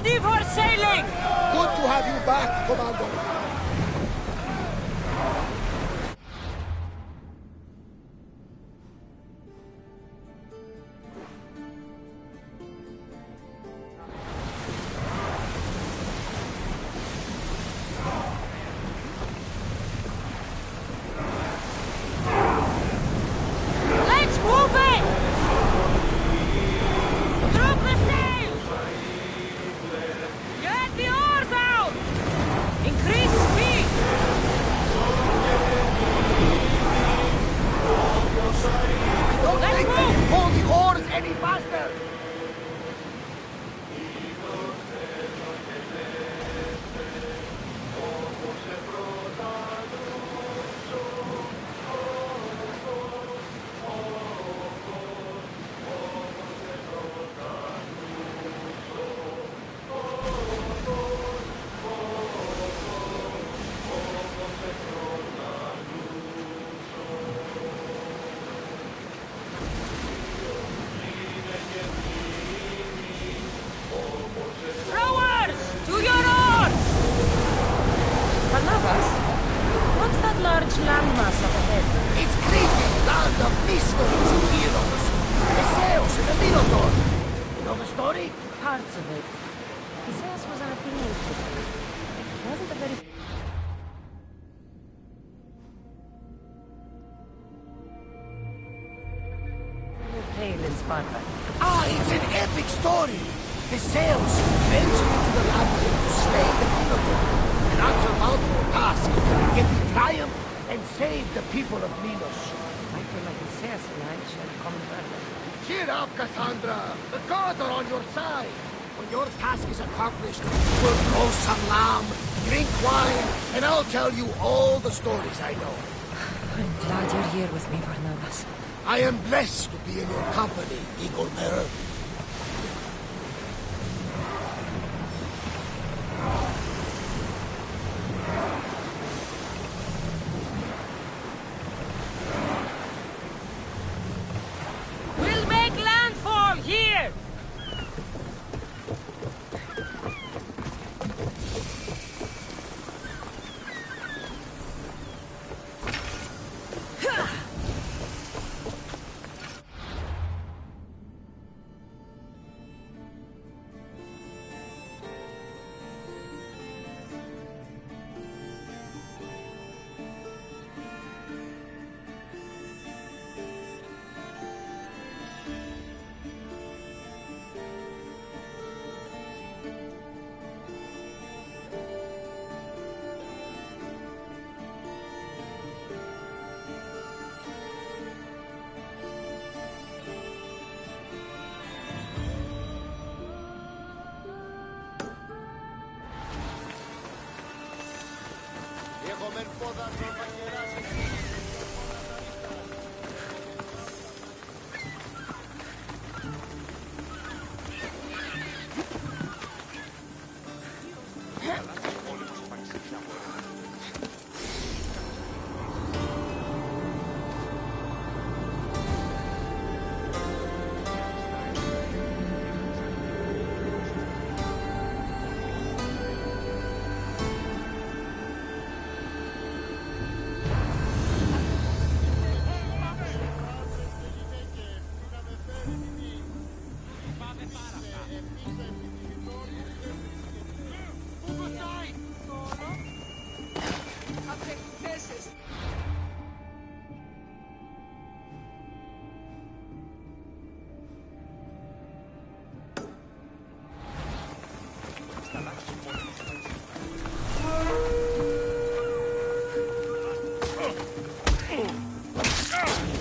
Ready for sailing! Good to have you back, Commander. Let's move it! Drop the sail! Get the oars out! Increase speed! Don't Let's think move! they can pull the oars any faster! Rowers! To your oars! Barnabas? What's that large landmass up ahead? It's creeping land of mysteries and heroes. The sails and the Minotaur. You know the story? Parts of it. Theseus was an Athenian figure. He wasn't a very... pale in Sparta. Ah, it's an epic story. The sails ventured into the labyrinth to slay the Minotaur. An unsurmountable task, yet he triumphed and saved the people of Minos. I feel like Theseus and I share a common purpose. Cheer up, Cassandra. The gods are on your side. When your task is accomplished, we'll roast some lamb, drink wine, and I'll tell you all the stories I know. I'm glad you're here with me, Barnabas. I am blessed to be in your company, Eagle Bearer. We'll make landfall here!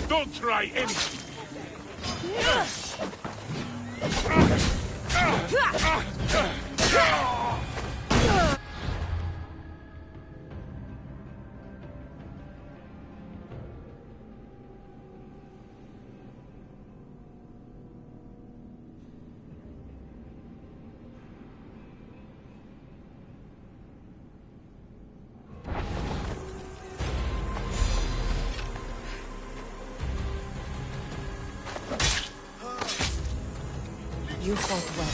Don't try anything. You fought well.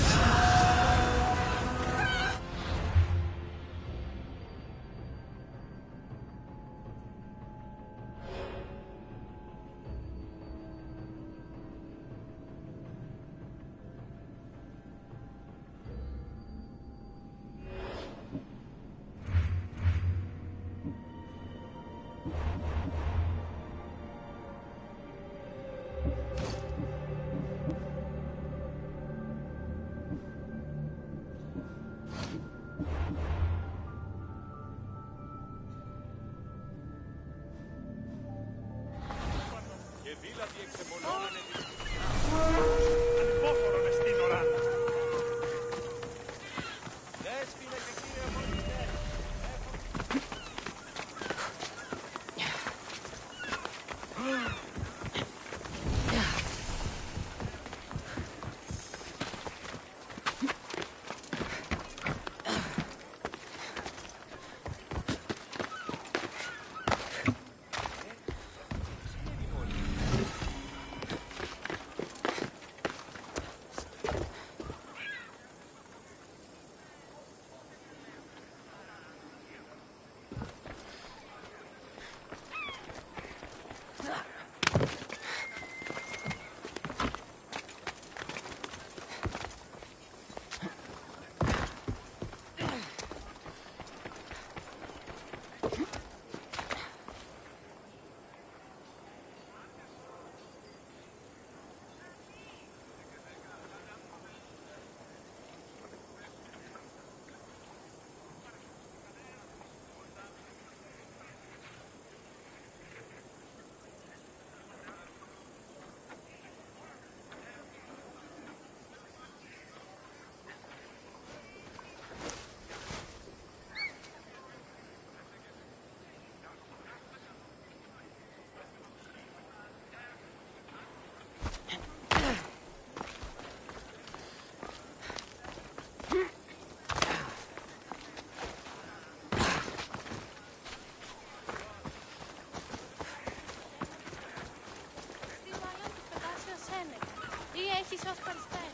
Έχεις ως περιστέρι.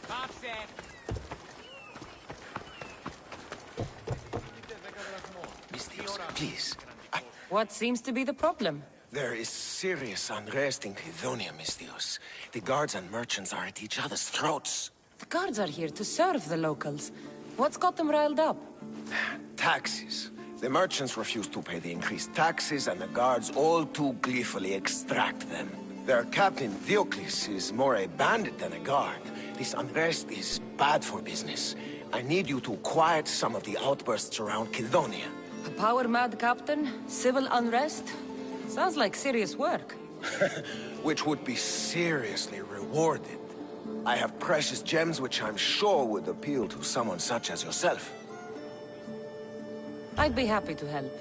Πάψε! Mystios, please. What seems to be the problem? There is serious unrest in Kydonia, Mystios. The guards and merchants are at each other's throats. The guards are here to serve the locals. What's got them riled up? Taxes. The merchants refuse to pay the increased taxes, and the guards all too gleefully extract them. Their captain, Diocles, is more a bandit than a guard. This unrest is bad for business. I need you to quiet some of the outbursts around Kydonia. A power-mad captain? Civil unrest? Sounds like serious work. Which would be seriously rewarded. I have precious gems which I'm sure would appeal to someone such as yourself. I'd be happy to help.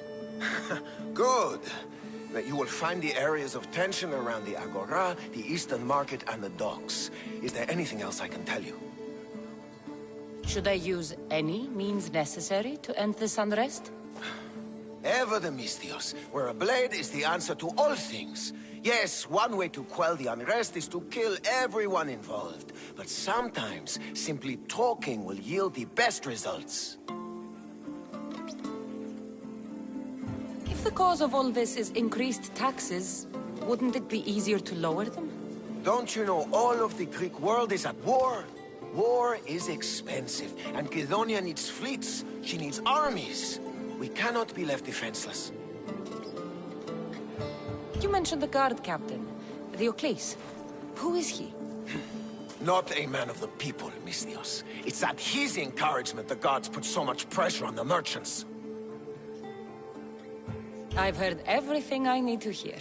Good. That you will find the areas of tension around the Agora, the Eastern Market, and the docks. Is there anything else I can tell you? Should I use any means necessary to end this unrest? Ever the Mystios, where a blade is the answer to all things. Yes, one way to quell the unrest is to kill everyone involved. But sometimes, simply talking will yield the best results. If the cause of all this is increased taxes, wouldn't it be easier to lower them? Don't you know all of the Greek world is at war? War is expensive, and Kydonia needs fleets. She needs armies. We cannot be left defenseless. You mentioned the guard captain, Diocles. Who is he? Not a man of the people, Mystios. It's at his encouragement the guards put so much pressure on the merchants. I've heard everything I need to hear.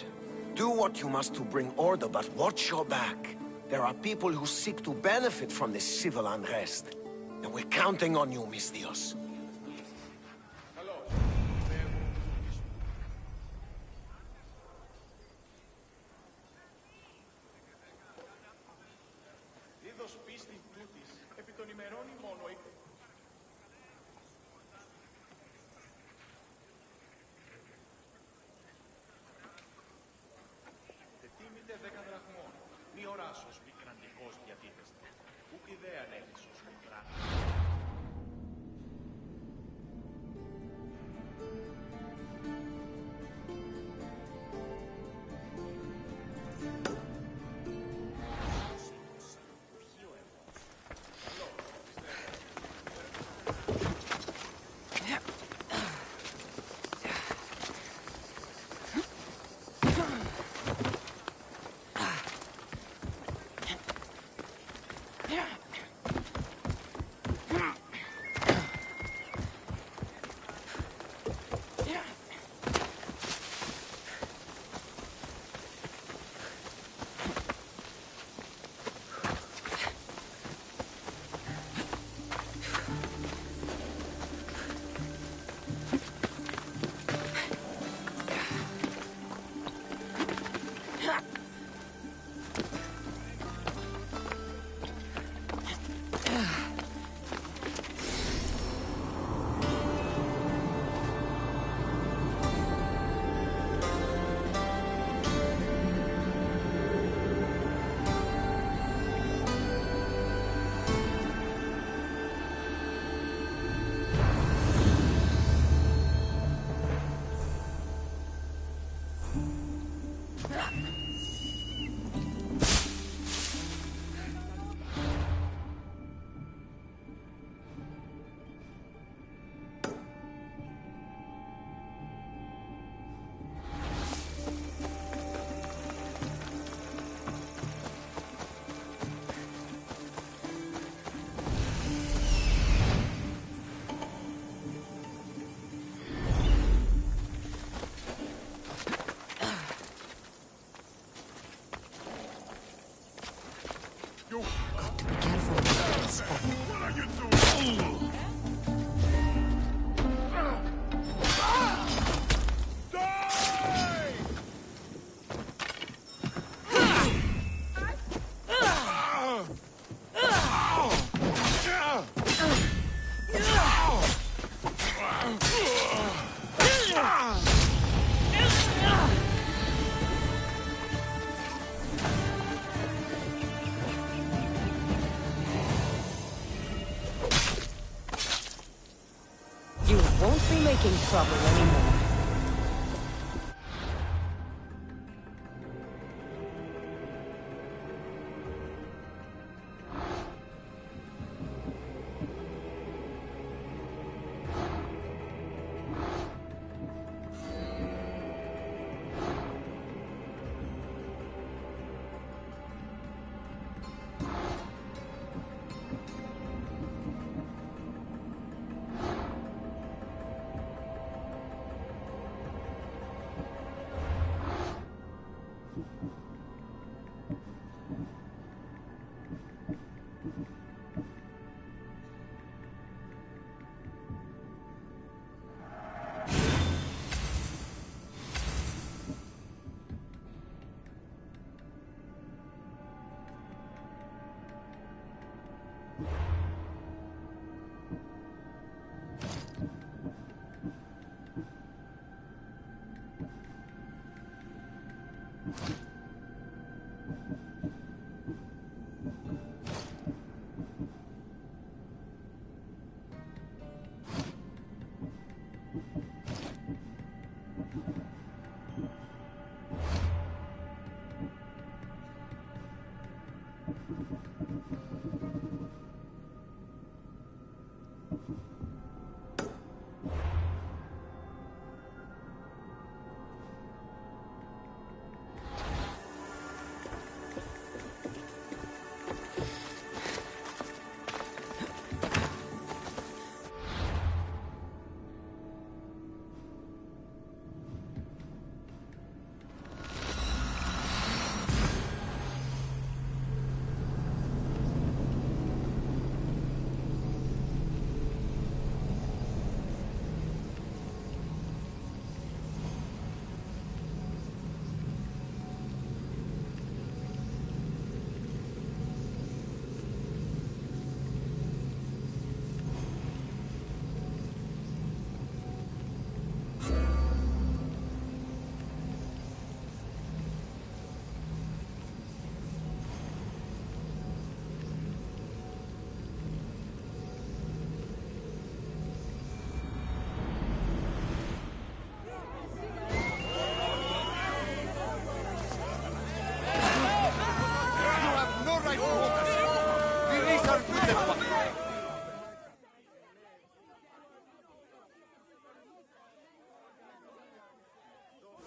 Do what you must to bring order, but watch your back. There are people who seek to benefit from this civil unrest. And we're counting on you, Mystios. won't be making trouble anymore.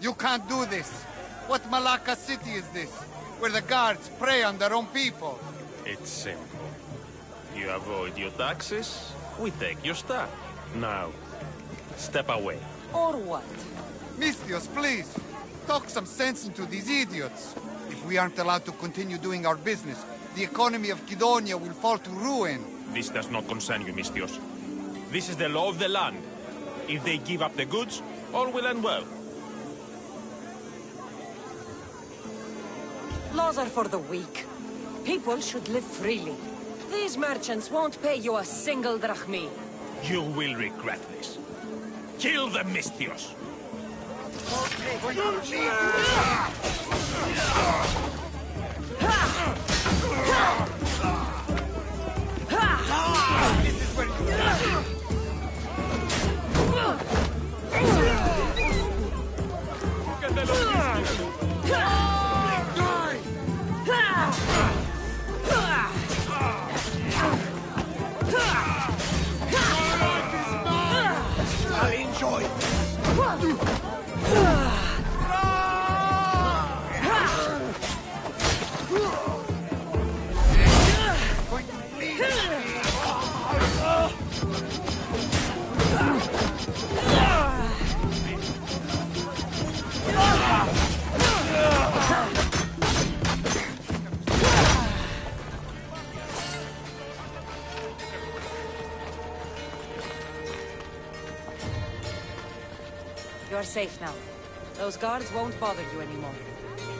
You can't do this. What Malacca city is this? Where the guards prey on their own people? It's simple. You avoid your taxes, we take your stuff. Now, step away. Or what? Mistios, please. Talk some sense into these idiots. If we aren't allowed to continue doing our business, the economy of Kidonia will fall to ruin. This does not concern you, Mistios. This is the law of the land. If they give up the goods, all will end well. Laws are for the weak. People should live freely. These merchants won't pay you a single drachmi. You will regret this. Kill the Mistios! This is where you... I'll enjoy You're safe now. Those guards won't bother you anymore.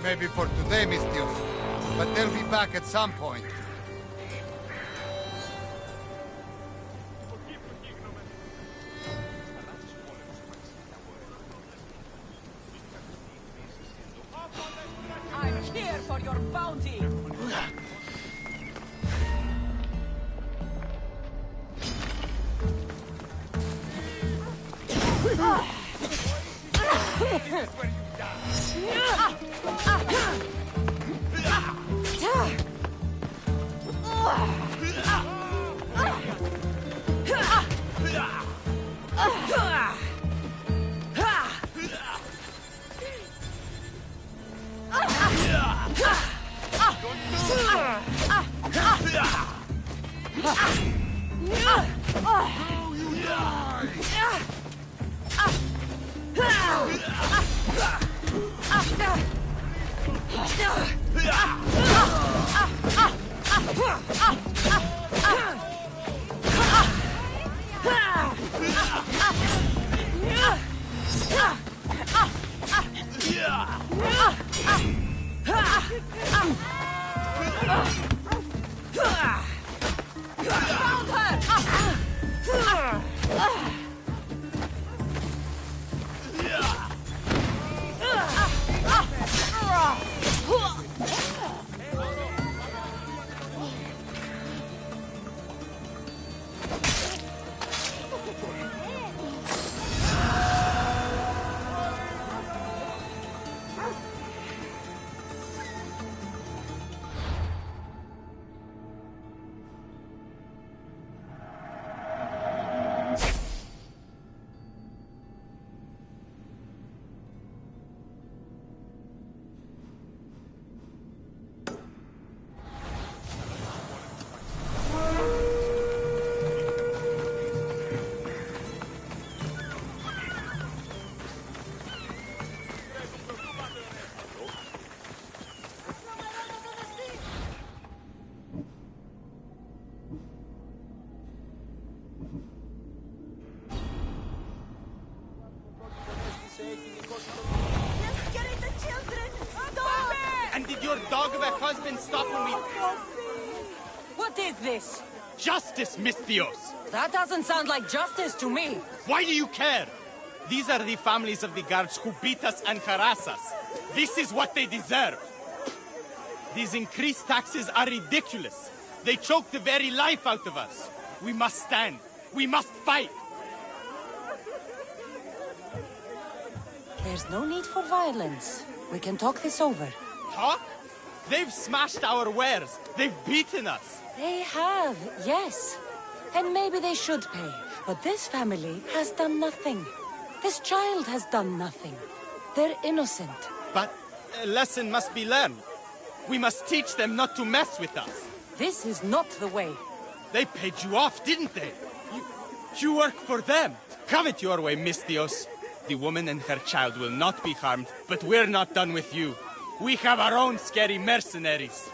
Maybe for today, Mistios. But they'll be back at some point. I'm here for your bounty! And did your dog of a husband stop when we... What is this? Justice, Misthios! That doesn't sound like justice to me. Why do you care? These are the families of the guards who beat us and harass us. This is what they deserve. These increased taxes are ridiculous. They choke the very life out of us. We must stand. We must fight. There's no need for violence. We can talk this over. Talk? They've smashed our wares. They've beaten us. They have, yes. And maybe they should pay. But this family has done nothing. This child has done nothing. They're innocent. But a lesson must be learned. We must teach them not to mess with us. This is not the way. They paid you off, didn't they? You work for them. Have it your way, Misthios. The woman and her child will not be harmed, but we're not done with you. We have our own scary mercenaries.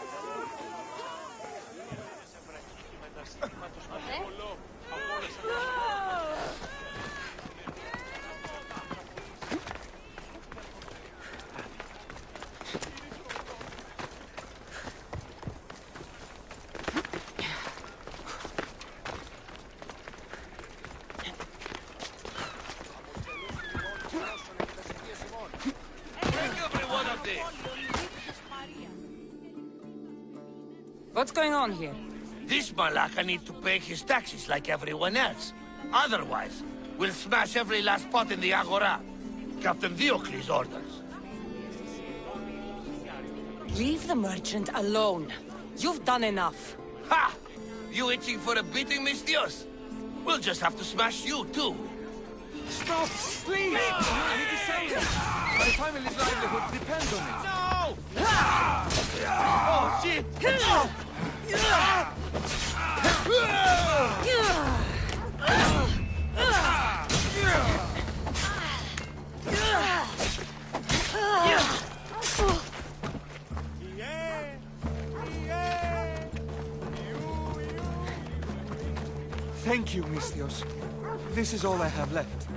What's going on here? This Malaka needs to pay his taxes like everyone else. Otherwise, we'll smash every last pot in the Agora. Captain Diocles orders. Leave the merchant alone. You've done enough. Ha! You itching for a beating, Misthios? We'll just have to smash you, too. Stop! Please! I need to save him! My family's livelihood depends on it! No! Oh, shit! Thank you, Misthios. This is all I have left.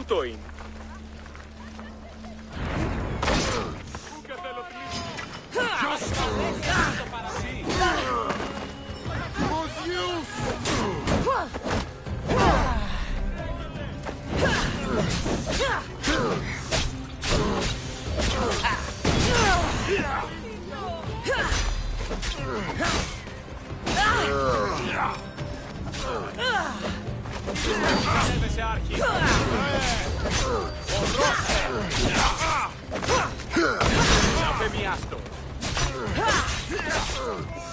τούτο είναι. Κατέβεσαι, Άρχη. Απεμιάστο.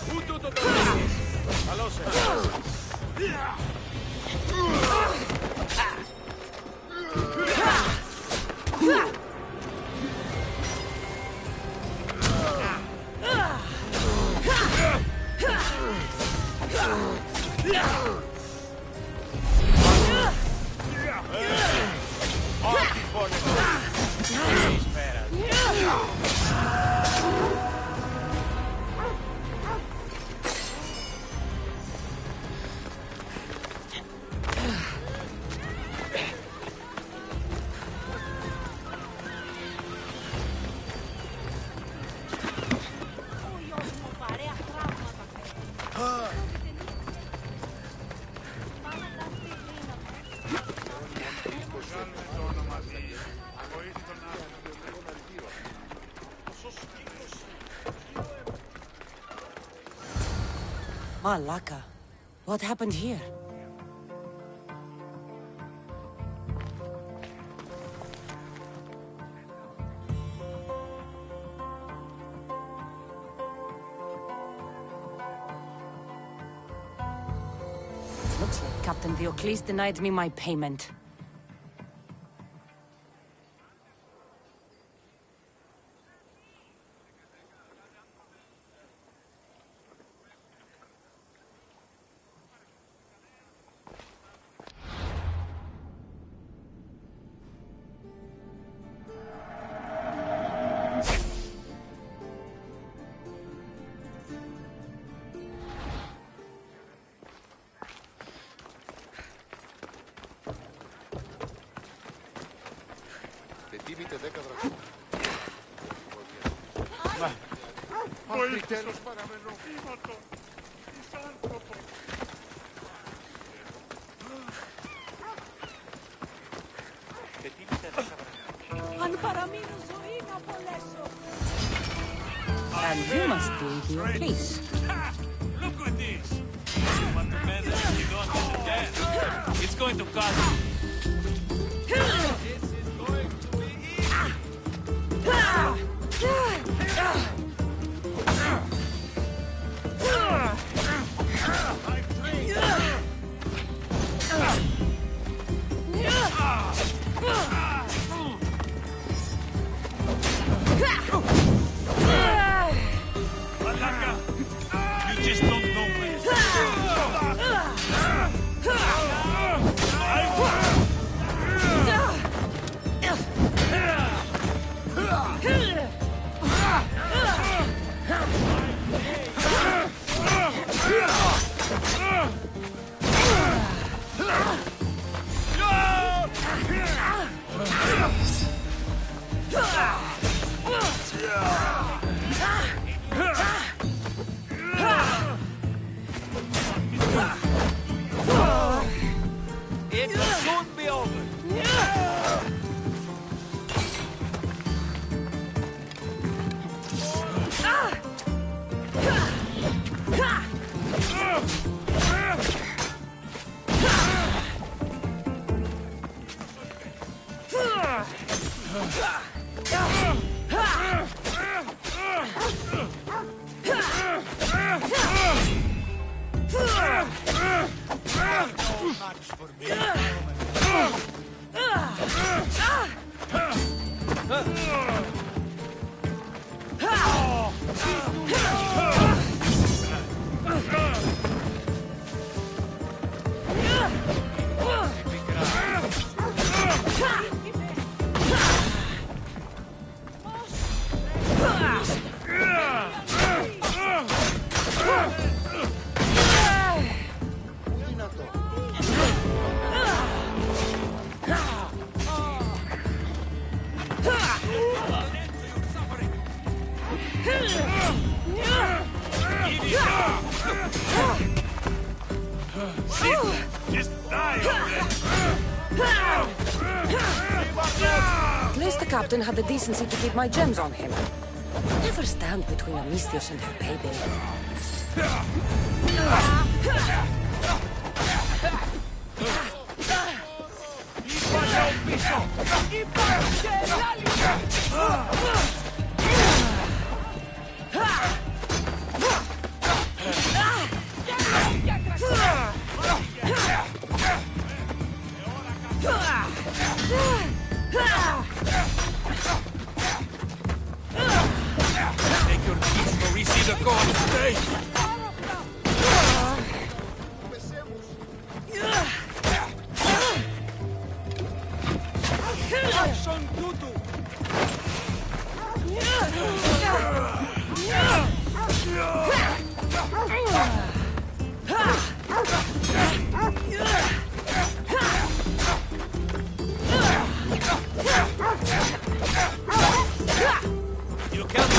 Πού τούτο το βρίσκεις. Καλώς Malaka, what happened here? Looks like Captain Theocles denied me my payment. Τιμείτε 10 δραχμές. Βοήθησος παραμένω θύματο. Εις άνθρωπο. Αν παραμείνω ζωή να απολέσω. And you must be Theocles. Look at this. You want to measure the Kidonians again? It's going to cost you. This is going to be Malaka, you just don't know where it's It will soon be over. captain had the decency to keep my gems on him. Never stand between Amistios and her payday. Take your keys, Maurice, the gods stay! Action tutu! You can't...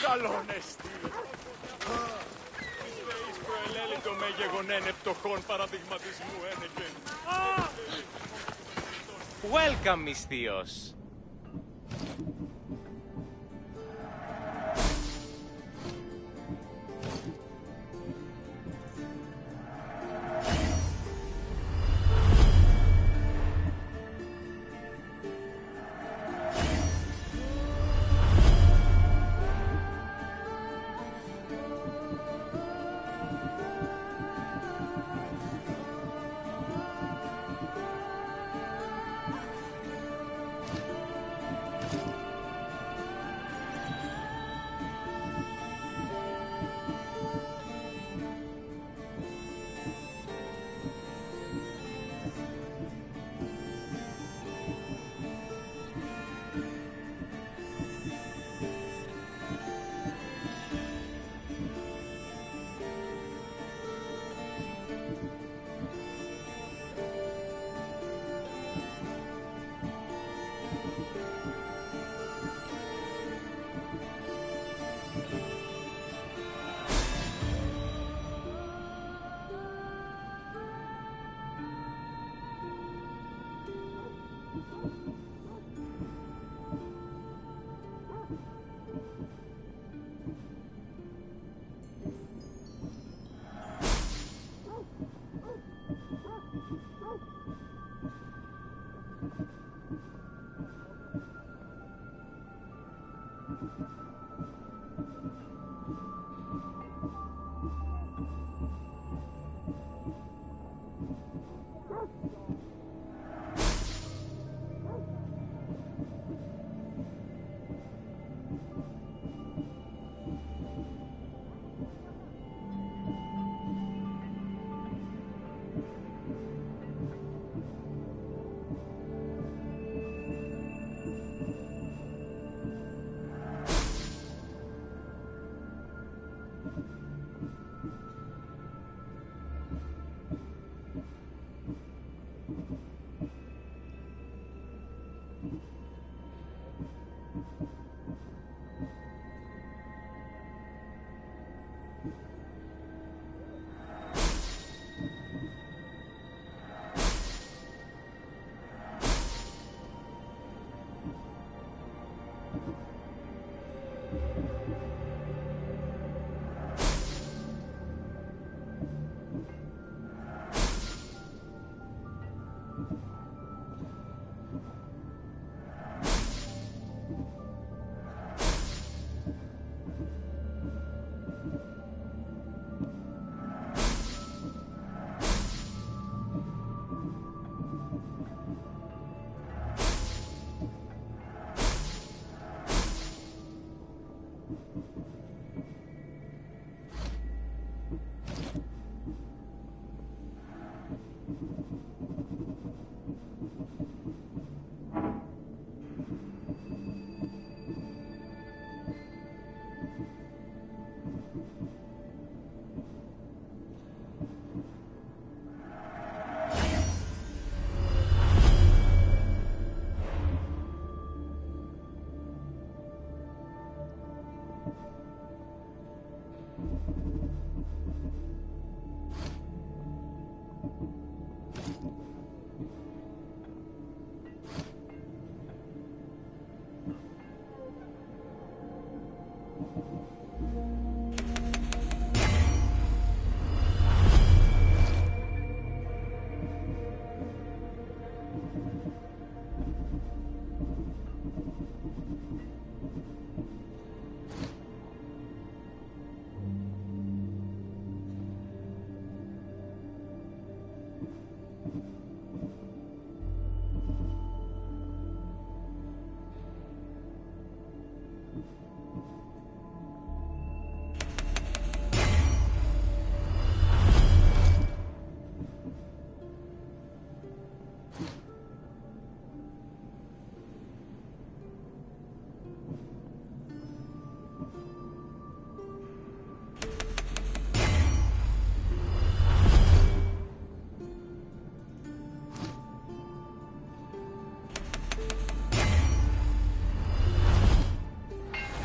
Καλόνες! Εις προελέλητο με γεγονένε πτωχών παραδειγματισμού ένεκεν. Welcome, μυστίος.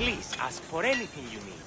Please ask for anything you need.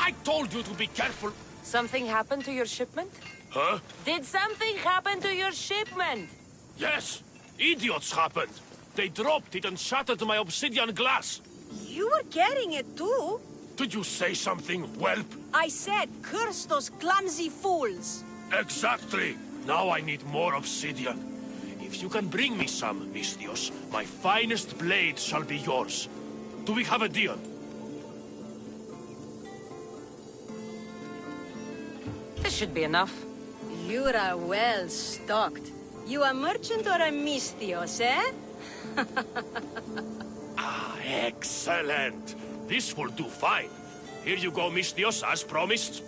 I told you to be careful. Something happened to your shipment? Huh? Did something happen to your shipment? Yes! Idiots happened! They dropped it and shattered my obsidian glass! You were carrying it too. Did you say something, whelp? I said, curse those clumsy fools. Exactly! Now I need more obsidian. If you can bring me some, Misthios, my finest blade shall be yours. Do we have a deal? This should be enough. You're well stocked. You a merchant or a Misthios, eh? Ah, excellent! This will do fine. Here you go, Misthios, as promised.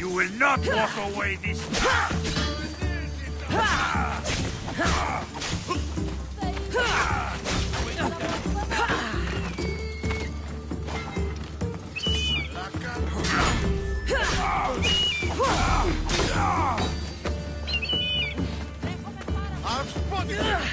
You will not walk away this time! I've spotted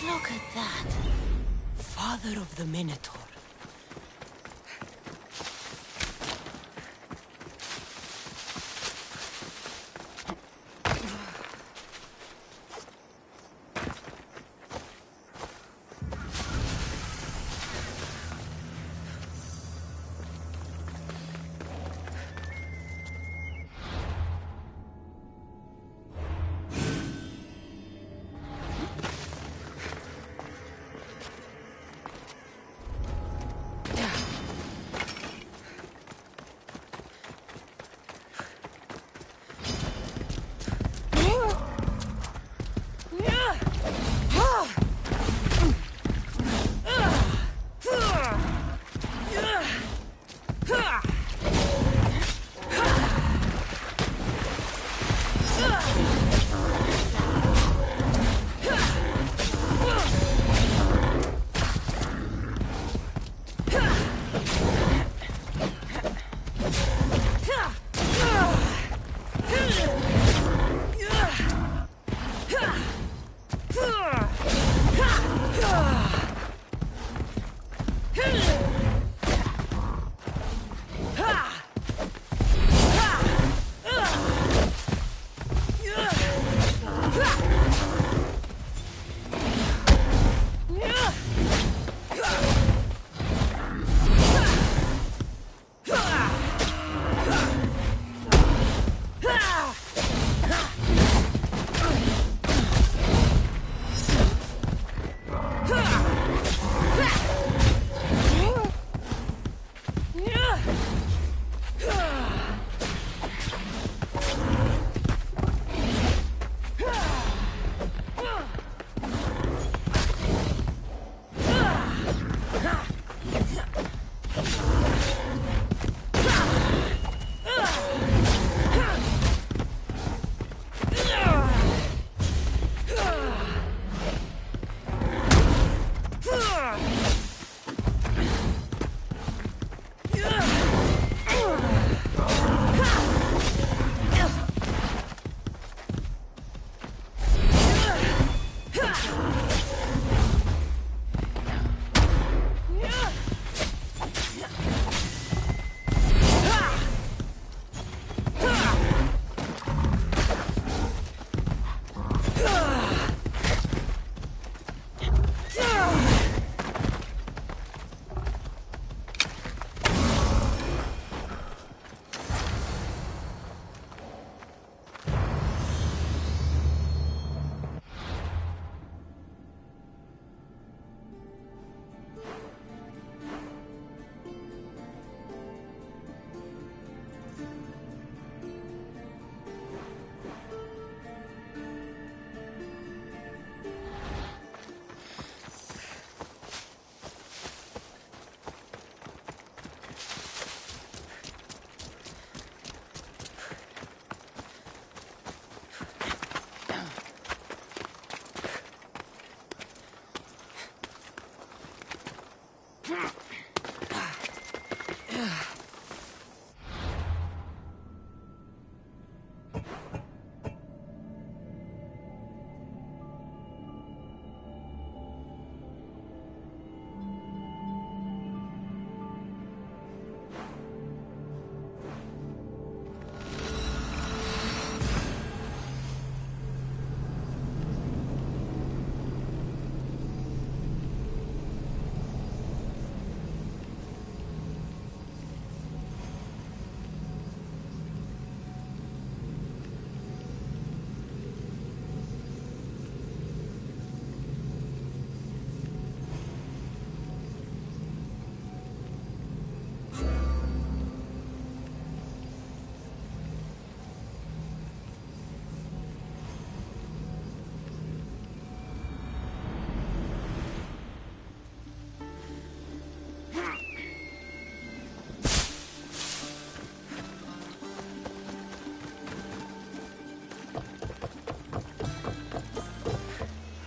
Look at that. Father of the Minotaur.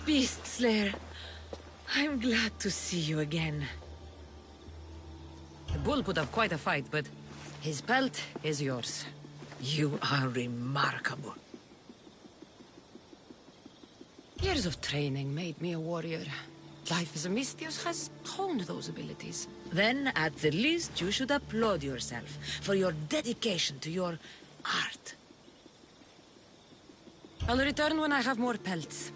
Beast Slayer, I'm glad to see you again. The bull put up quite a fight, but his pelt is yours. You are remarkable. Years of training made me a warrior. Life as a Misthios has honed those abilities. Then, at the least, you should applaud yourself for your dedication to your art. I'll return when I have more pelts.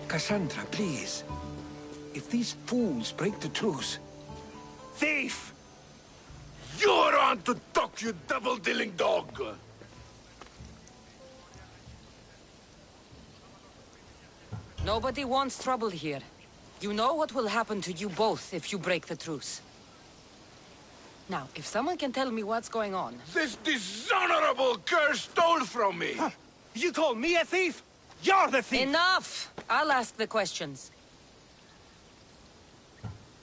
Cassandra, please. If these fools break the truce... Thief! You're on to talk, you double-dealing dog! Nobody wants trouble here. You know what will happen to you both if you break the truce. Now, if someone can tell me what's going on... This dishonorable cur stole from me! Huh. You call me a thief? You're the thief! Enough! I'll ask the questions.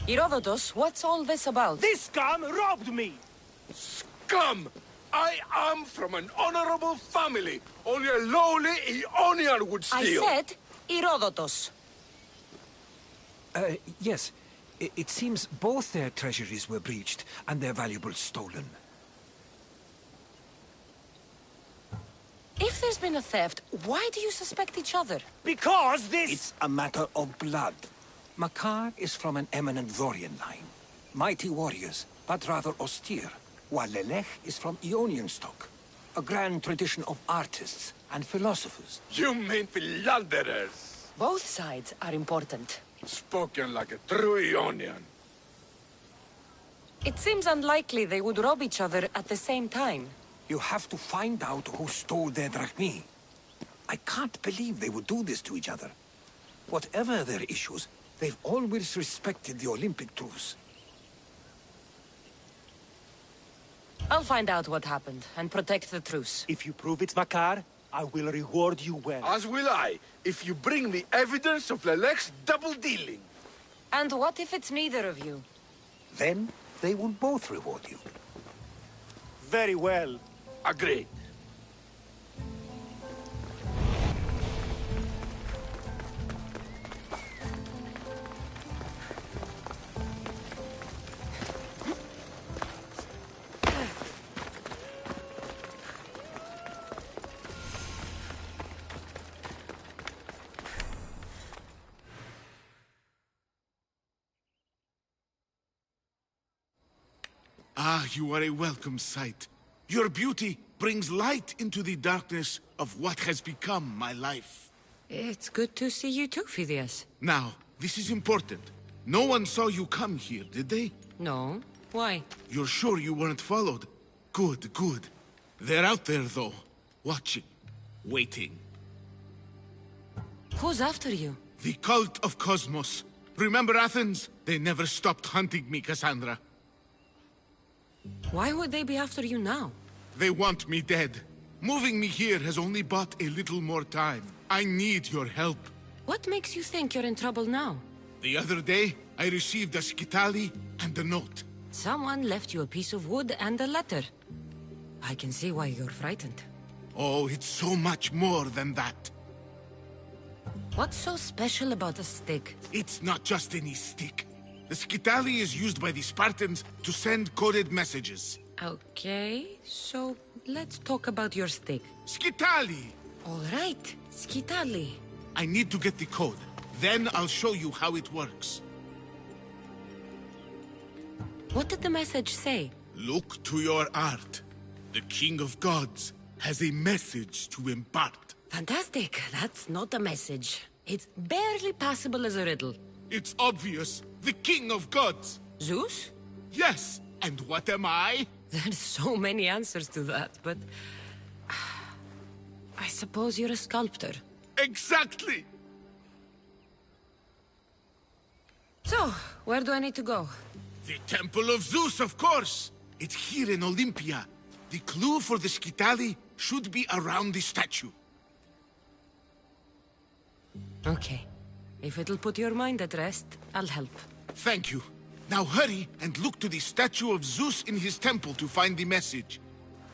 Herodotus, what's all this about? This scum robbed me! Scum! I am from an honorable family. Only a lowly Ionian would steal. I said Herodotus. Yes. It seems both their treasuries were breached and their valuables stolen. If there's been a theft, why do you suspect each other? Because this... It's a matter of blood. Makar is from an eminent Dorian line. Mighty warriors, but rather austere. While Lelech is from Ionian stock. A grand tradition of artists and philosophers. You mean philanderers? Both sides are important. Spoken like a true Ionian. It seems unlikely they would rob each other at the same time. You have to find out who stole their drachmi. I can't believe they would do this to each other. Whatever their issues, They've always respected the Olympic truce. I'll find out what happened and protect the truce. If you prove it's Makar, I will reward you well. As will I, if you bring me evidence of Lelek's double-dealing. And what if it's neither of you? Then they will both reward you. Very well. Agreed. Ah, you are a welcome sight. Your beauty brings light into the darkness of what has become my life. It's good to see you too, Phidias. Now, this is important. No one saw you come here, did they? No. Why? You're sure you weren't followed? Good, good. They're out there, though. Watching. Waiting. Who's after you? The cult of Cosmos. Remember Athens? They never stopped hunting me, Cassandra. Why would they be after you now? They want me dead. Moving me here has only bought a little more time. I need your help. What makes you think you're in trouble now? The other day, I received a skitali and a note. Someone left you a piece of wood and a letter. I can see why you're frightened. Oh, it's so much more than that. What's so special about a stick? It's not just any stick. The skitali is used by the Spartans to send coded messages. Okay, so let's talk about your stick. Skitali! All right, skitali. I need to get the code. Then I'll show you how it works. What did the message say? Look to your art. The King of Gods has a message to impart. Fantastic. That's not a message. It's barely passable as a riddle. It's obvious. The King of Gods. Zeus? Yes. And what am I? There's so many answers to that, but... I suppose you're a sculptor. Exactly! So, where do I need to go? The Temple of Zeus, of course! It's here in Olympia. The clue for the skitali should be around the statue. Okay. If it'll put your mind at rest, I'll help. Thank you. Now hurry and look to the statue of Zeus in his temple to find the message.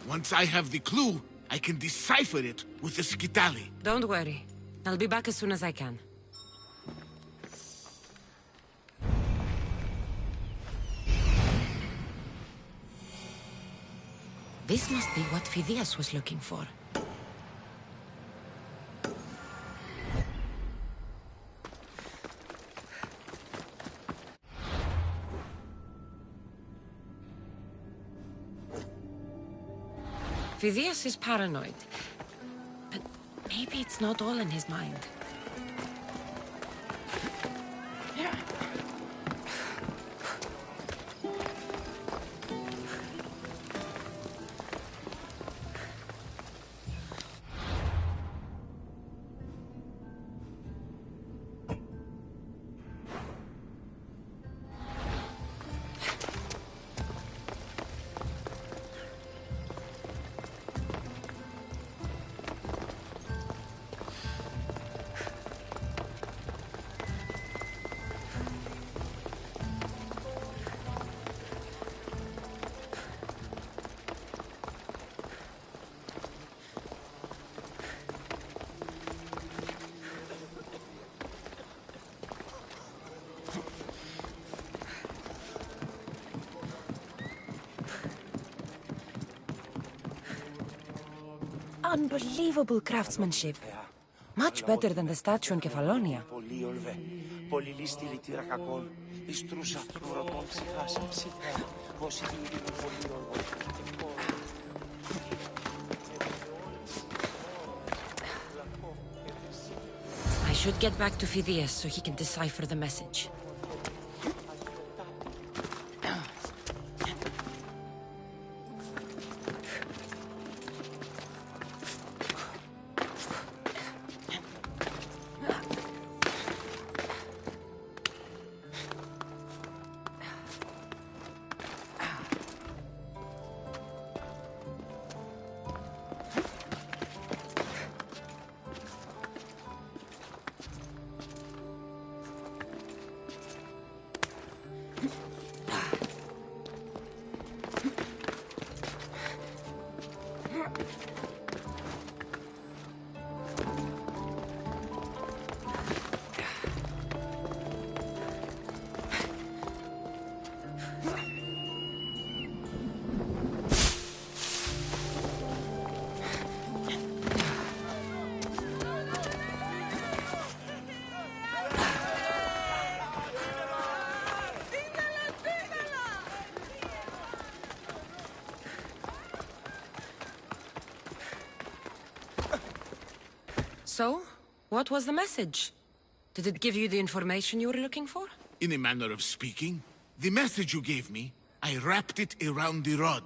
Once I have the clue, I can decipher it with the skitali. Don't worry. I'll be back as soon as I can. This must be what Phidias was looking for. Phidias is paranoid, but maybe it's not all in his mind. Unbelievable craftsmanship. Much better than the statue in Kefalonia. I should get back to Phidias so he can decipher the message. So, what was the message? Did it give you the information you were looking for? In a manner of speaking, the message you gave me, I wrapped it around the rod.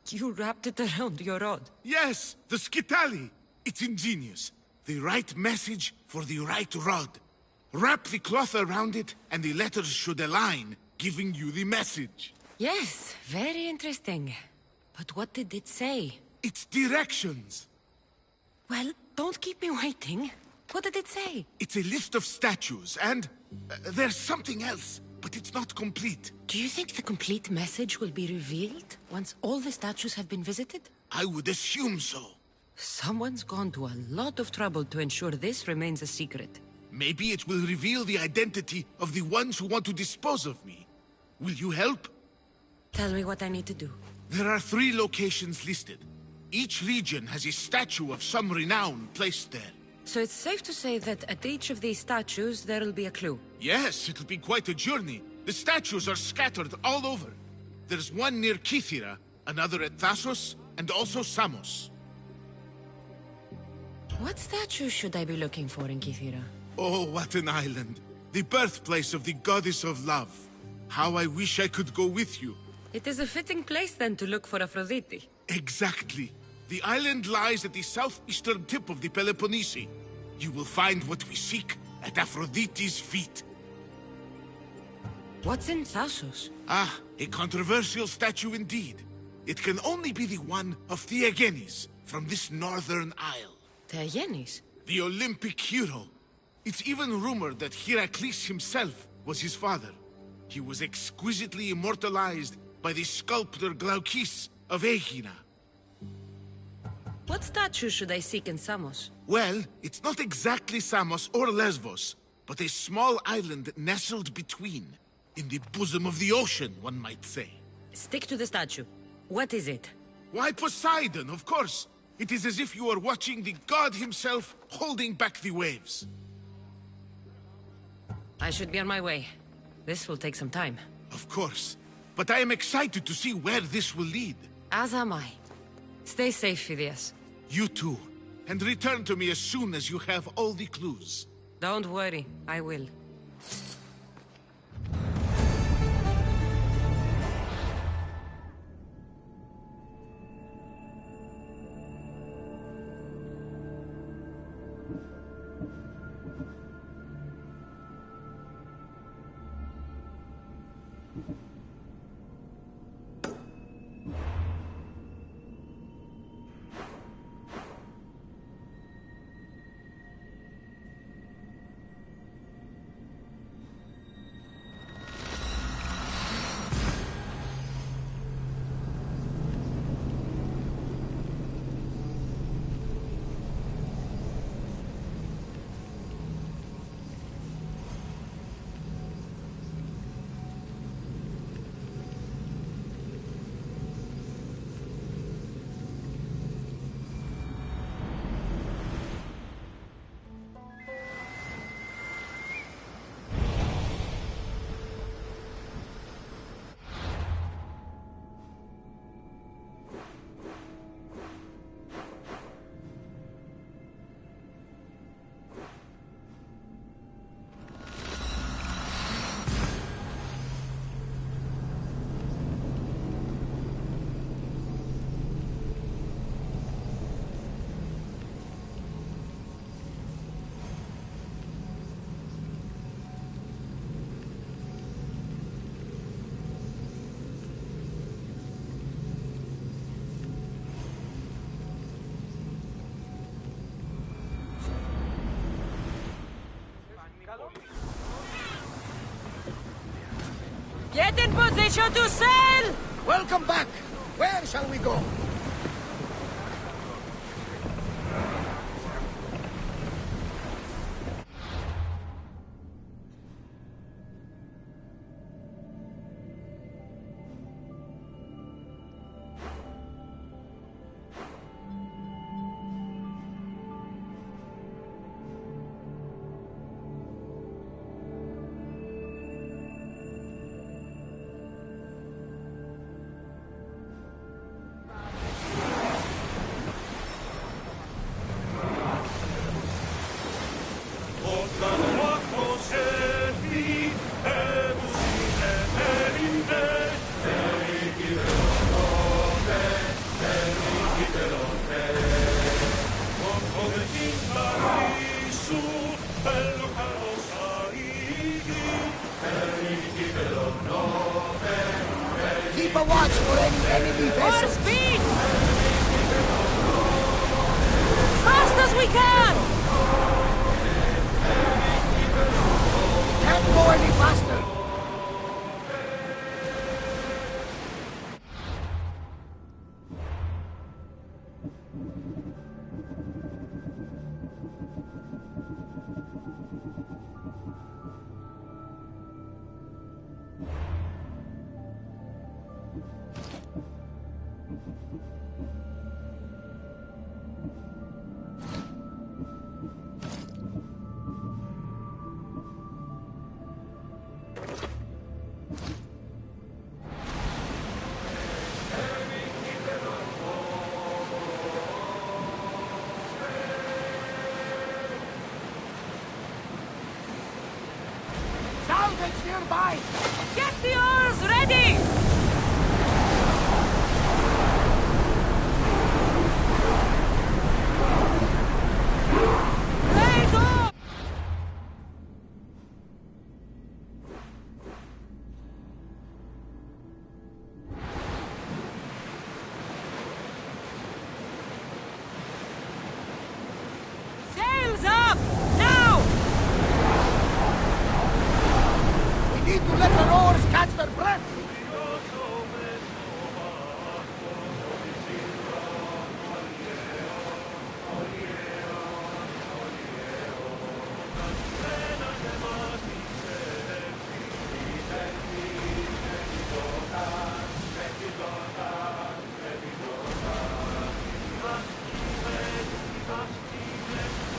You wrapped it around your rod? Yes, the skitali. It's ingenious. The right message for the right rod. Wrap the cloth around it, and the letters should align, giving you the message. Yes, very interesting. But what did it say? It's directions. Well, don't keep me waiting. What did it say? It's a list of statues, and there's something else, but it's not complete. Do you think the complete message will be revealed once all the statues have been visited? I would assume so. Someone's gone to a lot of trouble to ensure this remains a secret. Maybe it will reveal the identity of the ones who want to dispose of me. Will you help? Tell me what I need to do. There are 3 locations listed. Each region has a statue of some renown placed there. So it's safe to say that at each of these statues there'll be a clue? Yes, it'll be quite a journey. The statues are scattered all over. There's one near Kythera, another at Thasos, and also Samos. What statue should I be looking for in Kythera? Oh, what an island. The birthplace of the goddess of love. How I wish I could go with you. It is a fitting place then to look for Aphrodite. Exactly. The island lies at the southeastern tip of the Peloponnese. You will find what we seek at Aphrodite's feet. What's in Thasos? Ah, a controversial statue indeed. It can only be the one of Theagenes from this northern isle. Theagenes? The Olympic hero. It's even rumored that Heracles himself was his father. He was exquisitely immortalized by the sculptor Glaukis of Aegina. What statue should I seek in Samos? Well, it's not exactly Samos or Lesbos, but a small island nestled between. In the bosom of the ocean, one might say. Stick to the statue. What is it? Why, Poseidon, of course. It is as if you are watching the god himself holding back the waves. I should be on my way. This will take some time. Of course. But I am excited to see where this will lead. As am I. Stay safe, Phidias. You too. And return to me as soon as you have all the clues. Don't worry, I will. Get in position to sail! Welcome back! Where shall we go? Keep a watch for any enemy More vessels. speed! Fast as we can! Can't go any faster. Salvage nearby! Get the oars ready! Blaze up! Sails up! Now! We need to let the rowers catch their breath!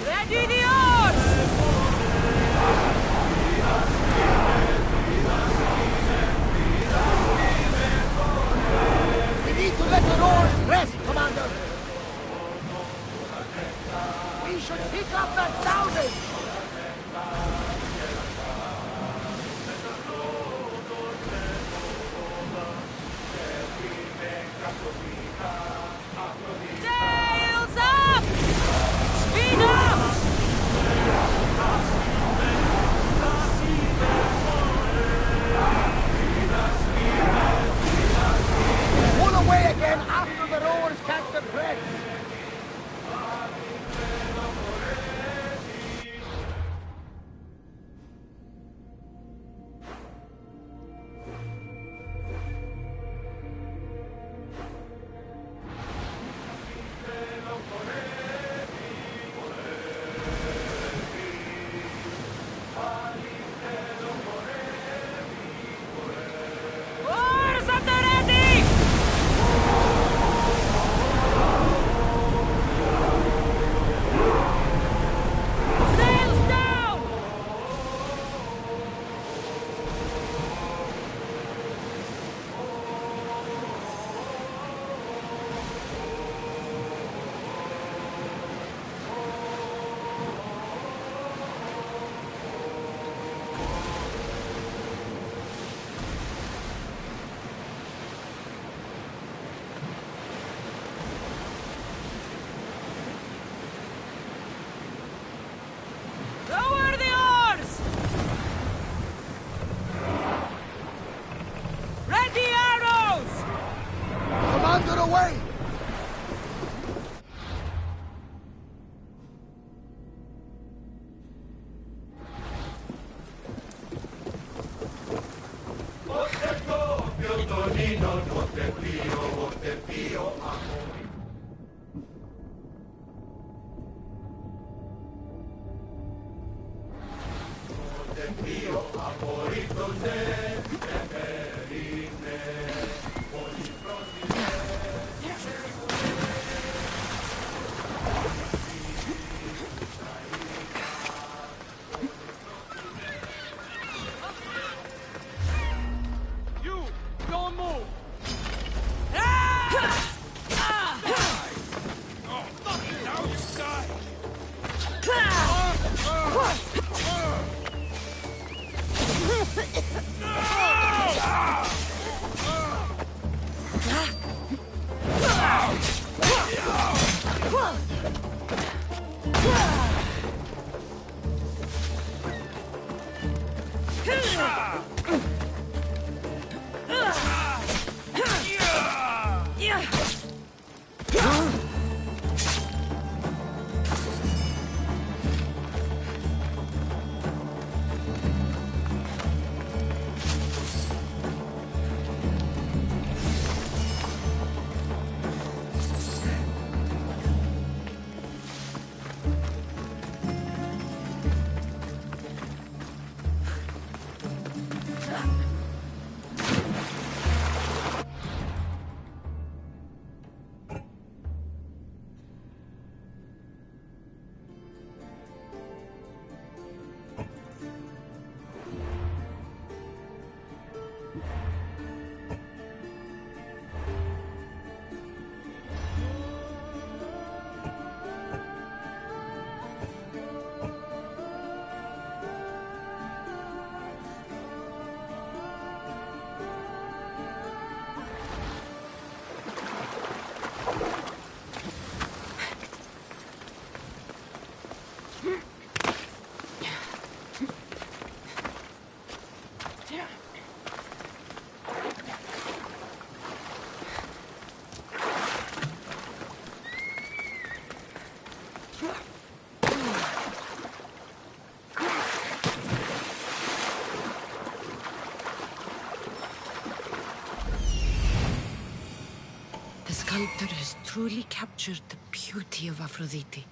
Ready the oars! We need to let the rowers rest, Commander! We should pick up that salvage! Sails up! Speed up! Pull away again after the rowers catch their breath! Oars at the ready! Sails down! Lower the oars! Ready arrows! Commander away! You! Don't move! Oh, fucking now you die! sculptor has truly captured the beauty of Aphrodite.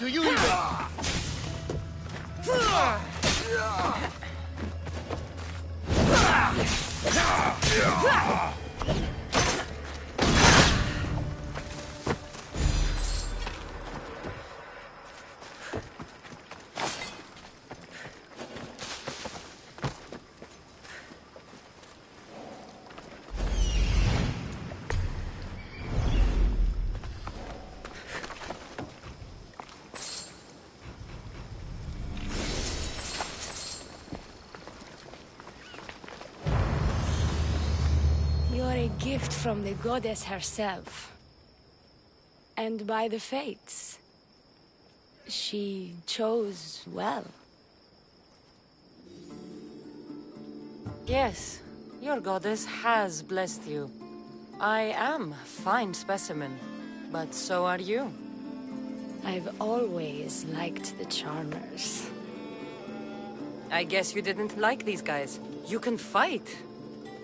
Do you even... a gift from the goddess herself. And by the fates, she chose well. Yes, your goddess has blessed you. I am a fine specimen, but so are you. I've always liked the Charmers. I guess you didn't like these guys. You can fight.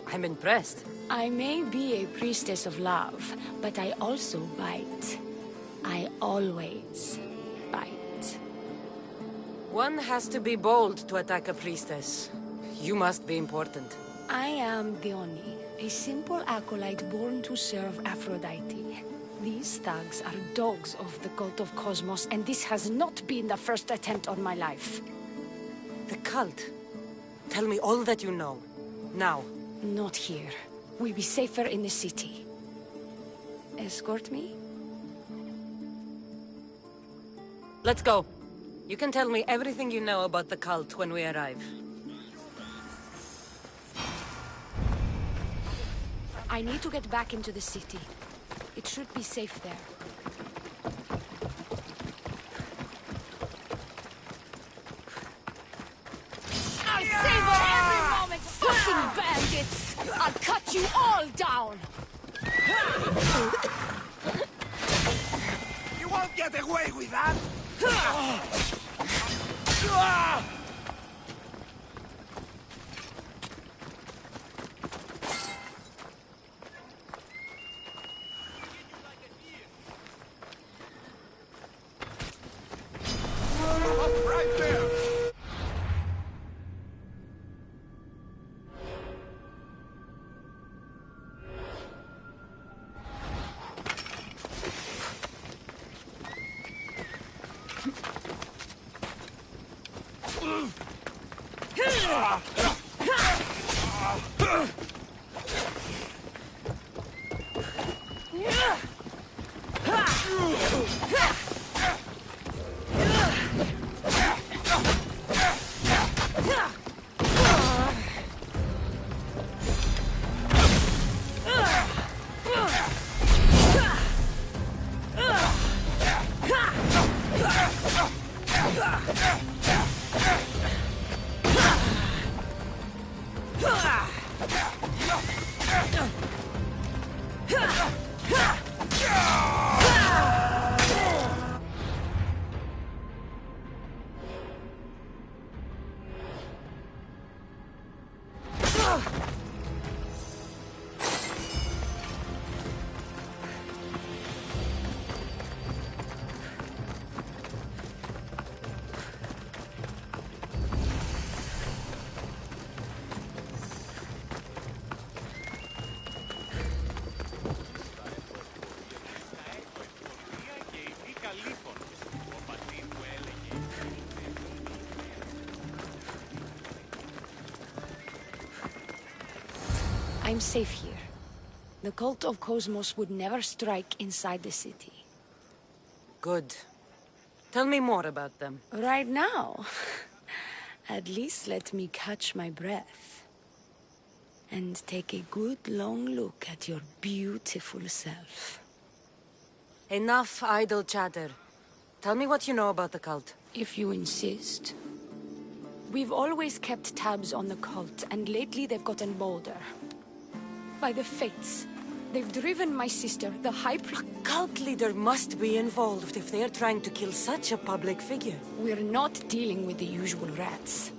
I'm impressed. I may be a priestess of love, but I also bite. I always bite. One has to be bold to attack a priestess. You must be important. I am Dione, a simple acolyte born to serve Aphrodite. These thugs are dogs of the cult of Cosmos, and this has not been the first attempt on my life. The cult? Tell me all that you know. Now. Not here. We'll be safer in the city. Escort me? Let's go. You can tell me everything you know about the cult when we arrive. I need to get back into the city. It should be safe there. I'll savor every moment! Fucking bandits! I'll cut you all down! You won't get away with that! Right there! I'm safe here. The cult of Cosmos would never strike inside the city. Good. Tell me more about them. Right now? At least let me catch my breath. And take a good long look at your beautiful self. Enough idle chatter. Tell me what you know about the cult. If you insist. We've always kept tabs on the cult, and lately they've gotten bolder. By the fates, they've driven my sister, the High Priest. A cult leader must be involved if they're trying to kill such a public figure. We're not dealing with the usual rats.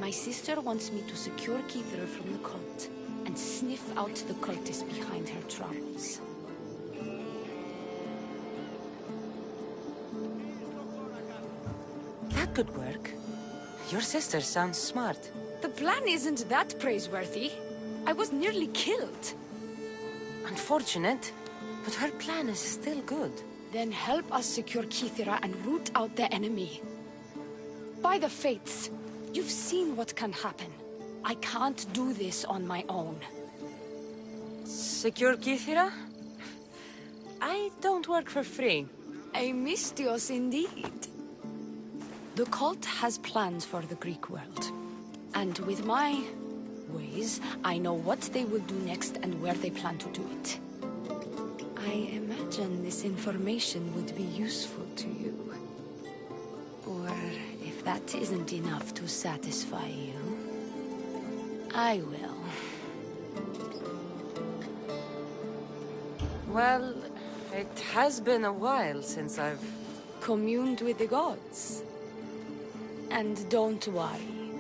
My sister wants me to secure Keithra from the cult, and sniff out the cultists behind her troubles. That could work. Your sister sounds smart. The plan isn't that praiseworthy. I was nearly killed. Unfortunate, but her plan is still good. Then help us secure Keithra and root out the enemy. By the fates, you've seen what can happen. I can't do this on my own. Secure Keithra? I don't work for free. A mystios indeed. The cult has plans for the Greek world. And with my ways, I know what they will do next and where they plan to do it. I imagine this information would be useful to you. Or if that isn't enough to satisfy you, I will. Well, it has been a while since I've communed with the gods. And don't worry.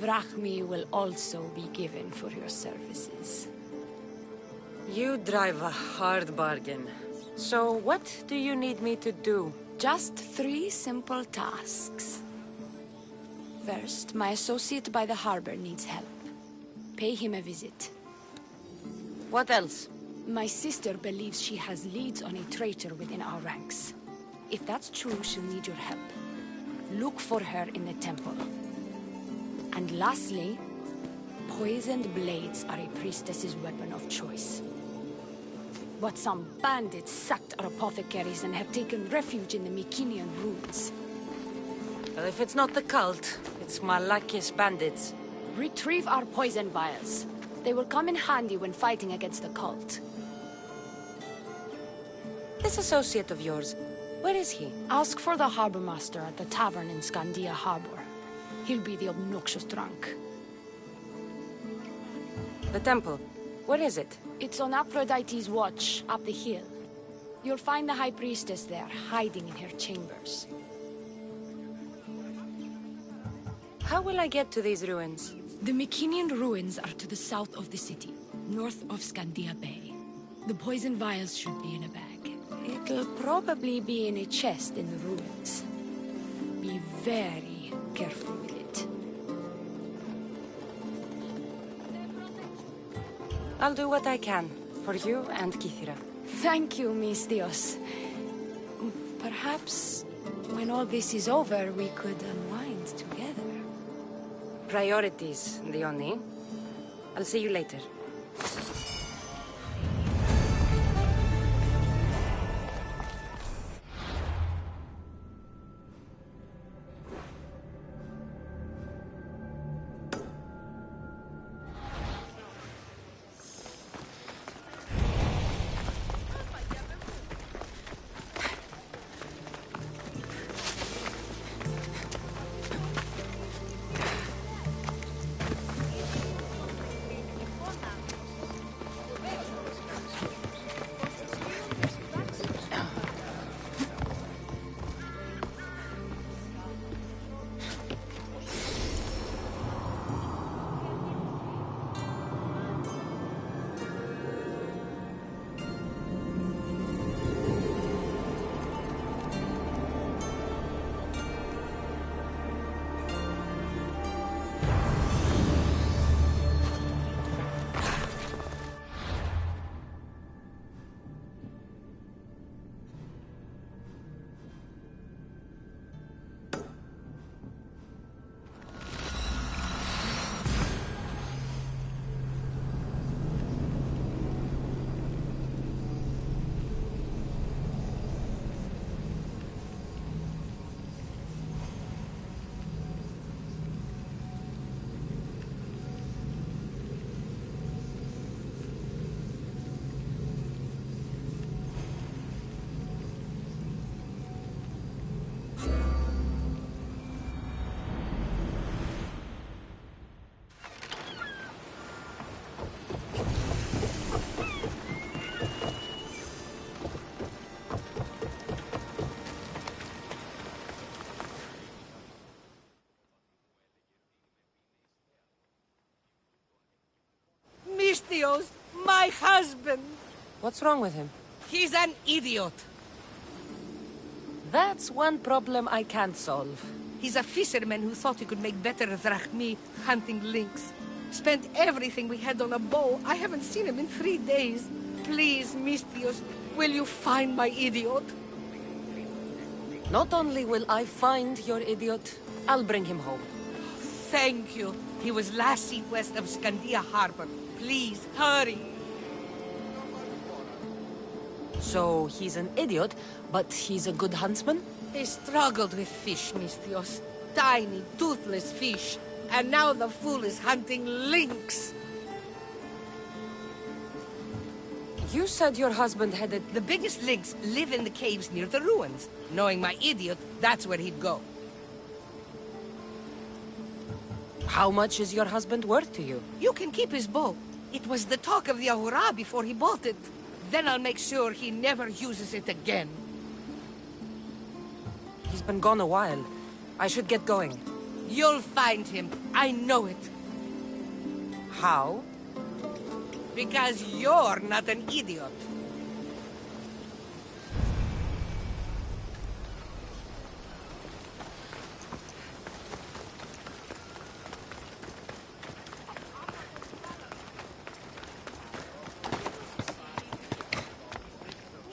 Vrachmi will also be given for your services. You drive a hard bargain. So what do you need me to do? Just 3 simple tasks. First, my associate by the harbor needs help. Pay him a visit. What else? My sister believes she has leads on a traitor within our ranks. If that's true, she'll need your help. Look for her in the temple. And lastly, poisoned blades are a priestess's weapon of choice. But some bandits sacked our apothecaries and have taken refuge in the Mycenaean ruins. Well, if it's not the cult, it's Malakis bandits. Retrieve our poison vials. They will come in handy when fighting against the cult. This associate of yours, where is he? Ask for the harbor master at the tavern in Scandia Harbor. He'll be the obnoxious drunk. The temple, where is it? It's on Aphrodite's watch, up the hill. You'll find the High Priestess there, hiding in her chambers. How will I get to these ruins? The Mycenaean ruins are to the south of the city, north of Scandia Bay. The poison vials should be in a bag. It'll probably be in a chest in the ruins. Be very careful with it. I'll do what I can, for you and Kithira. Thank you, Misthios. Perhaps, when all this is over, we could unwind together. Priorities, Dione. I'll see you later. Misthios, my husband! What's wrong with him? He's an idiot! That's one problem I can't solve. He's a fisherman who thought he could make better drachmi hunting lynx. Spent everything we had on a bow. I haven't seen him in 3 days. Please, Misthios, will you find my idiot? Not only will I find your idiot, I'll bring him home. Thank you. He was last seen west of Scandia Harbor. Please, hurry. So he's an idiot, but he's a good huntsman? He struggled with fish, Misthios. Tiny, toothless fish. And now the fool is hunting lynx. You said your husband headed... The biggest lynx live in the caves near the ruins. Knowing my idiot, that's where he'd go. How much is your husband worth to you? You can keep his bow. It was the talk of the Ahura before he bought it. Then I'll make sure he never uses it again. He's been gone a while. I should get going. You'll find him. I know it. How? Because you're not an idiot.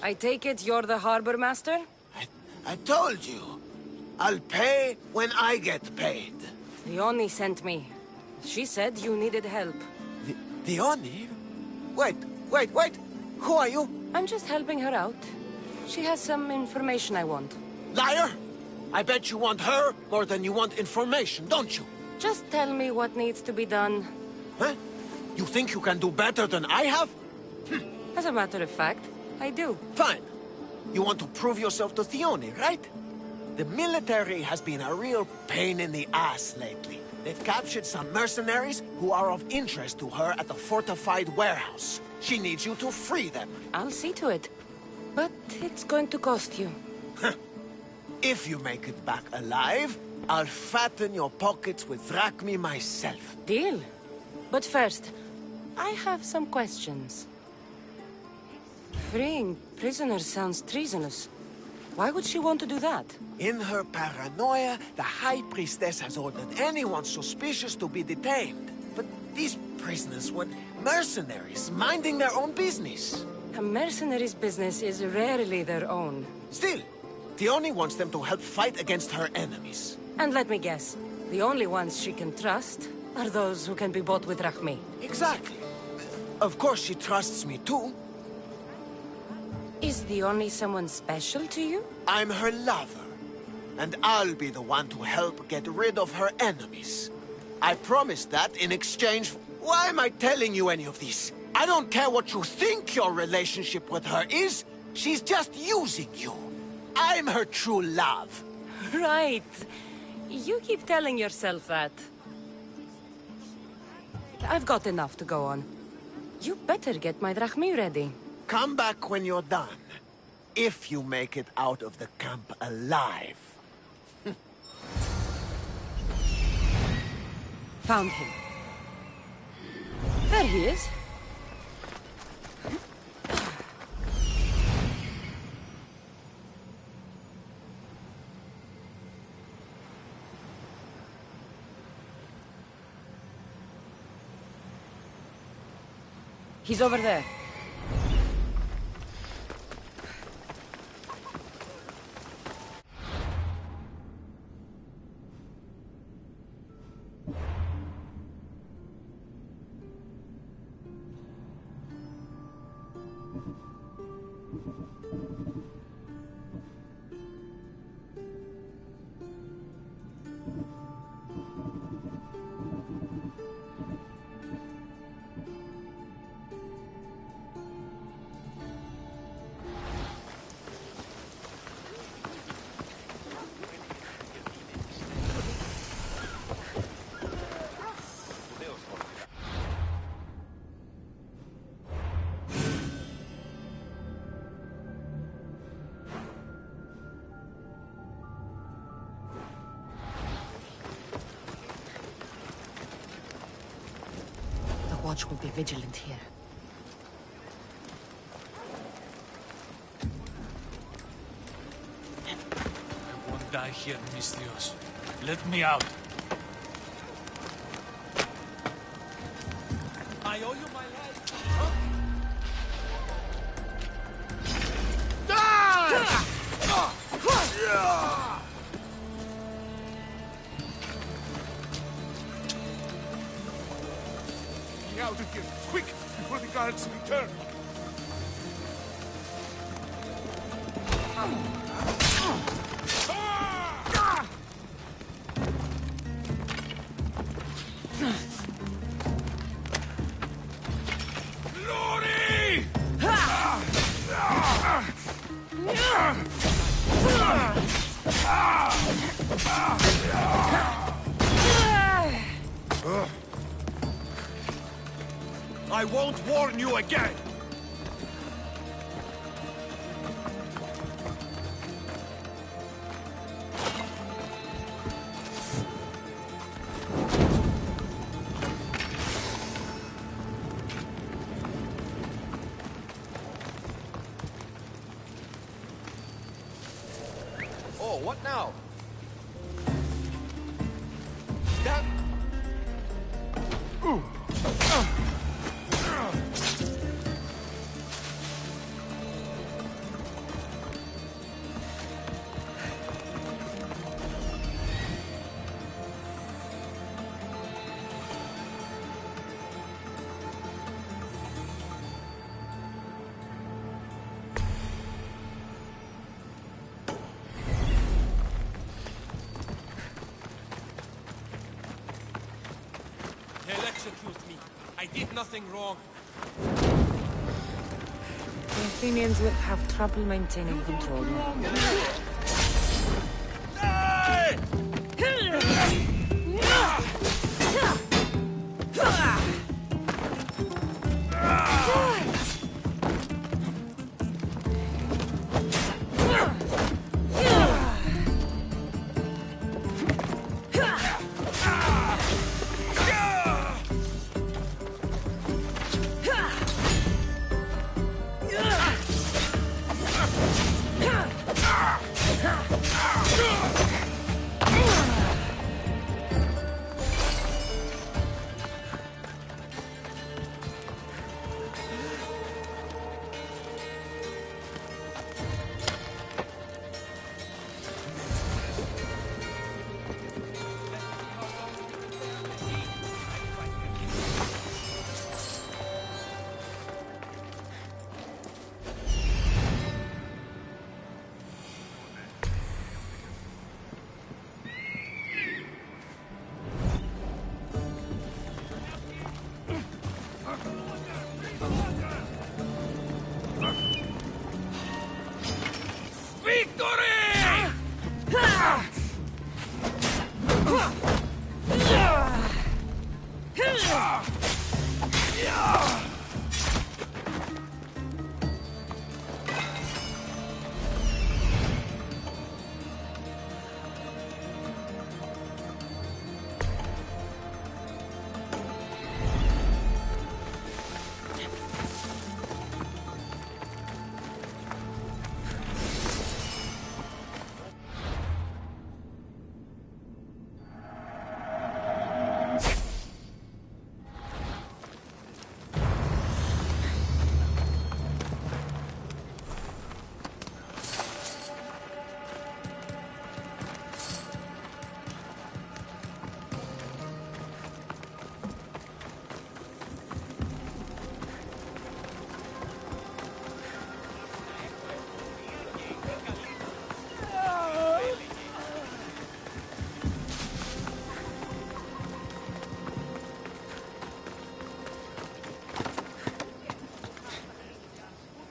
I take it you're the harbor master? I told you. I'll pay when I get paid. Leonie sent me. She said you needed help. Leonie? Wait. Who are you? I'm just helping her out. She has some information I want. Liar! I bet you want her more than you want information, don't you? Just tell me what needs to be done. Huh? You think you can do better than I have? As a matter of fact, I do. Fine. You want to prove yourself to Theone, right? The military has been a real pain in the ass lately. They've captured some mercenaries who are of interest to her at the fortified warehouse. She needs you to free them. I'll see to it. But it's going to cost you. If you make it back alive, I'll fatten your pockets with drachmi myself. Deal. But first, I have some questions. Freeing prisoners sounds treasonous. Why would she want to do that? In her paranoia, the High Priestess has ordered anyone suspicious to be detained. But these prisoners were mercenaries, minding their own business. A mercenary's business is rarely their own. Still, Theone wants them to help fight against her enemies. And let me guess, the only ones she can trust are those who can be bought with drachmi. Exactly. Of course she trusts me too. Is the only someone special to you? I'm her lover, and I'll be the one to help get rid of her enemies. I promised that in exchange for... Why am I telling you any of this? I don't care what you think your relationship with her is. She's just using you. I'm her true love. Right. You keep telling yourself that. I've got enough to go on. You better get my drachmi ready. Come back when you're done. If you make it out of the camp alive. Found him. There he is. He's over there. Watch will be vigilant here. I won't die here, Mistios. Let me out. I owe you my life. Out of here, quick, before the guards return. I won't warn you again! Oh, what now? That... They'll execute me. I did nothing wrong. The Athenians will have trouble maintaining control now.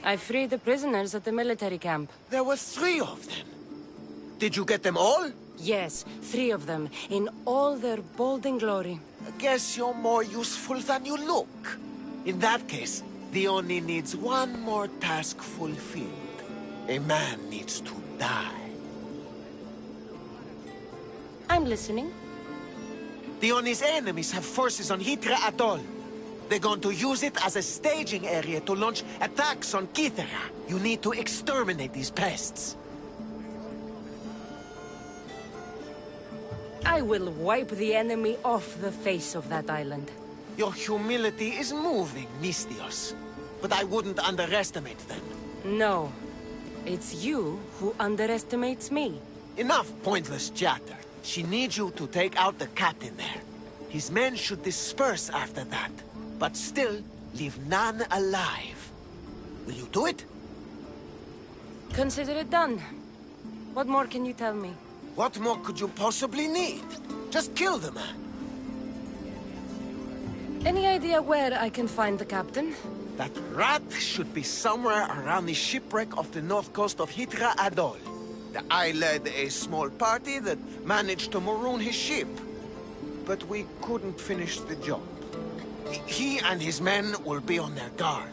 I freed the prisoners at the military camp. There were 3 of them. Did you get them all? Yes, 3 of them, in all their bold glory. I guess you're more useful than you look. In that case, the Oni needs one more task fulfilled. A man needs to die. I'm listening. The Oni's enemies have forces on Hydra Atoll. They're going to use it as a staging area to launch attacks on Kythera. You need to exterminate these pests. I will wipe the enemy off the face of that island. Your humility is moving, Misthios. But I wouldn't underestimate them. No. It's you who underestimates me. Enough pointless chatter. She needs you to take out the captain there. His men should disperse after that, but still leave none alive. Will you do it? Consider it done. What more can you tell me? What more could you possibly need? Just kill the man. Any idea where I can find the captain? That rat should be somewhere around the shipwreck off the north coast of Hydra Atoll. I led a small party that managed to maroon his ship. But we couldn't finish the job. He and his men will be on their guard.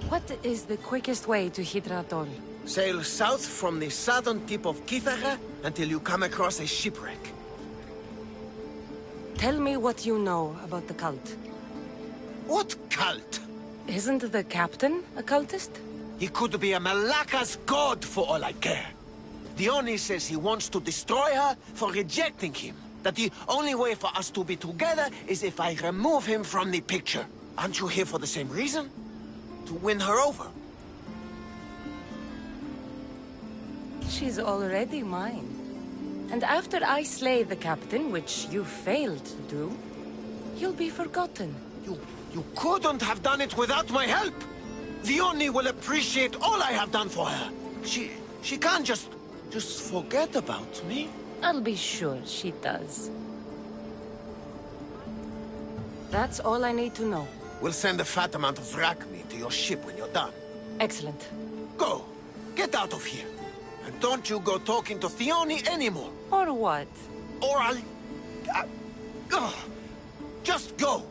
What is the quickest way to Hydra Atoll? Sail south from the southern tip of Kithara until you come across a shipwreck. Tell me what you know about the cult. What cult? Isn't the captain a cultist? He could be a Malaka's god for all I care. Dione says he wants to destroy her for rejecting him. That the only way for us to be together is if I remove him from the picture. Aren't you here for the same reason? To win her over? She's already mine. And after I slay the captain, which you failed to do, you'll be forgotten. You couldn't have done it without my help! Dione will appreciate all I have done for her. She can't just forget about me. I'll be sure she does. That's all I need to know. We'll send a fat amount of wrack meat to your ship when you're done. Excellent. Go! Get out of here! And don't you go talking to Thione anymore! Or what? Or just go!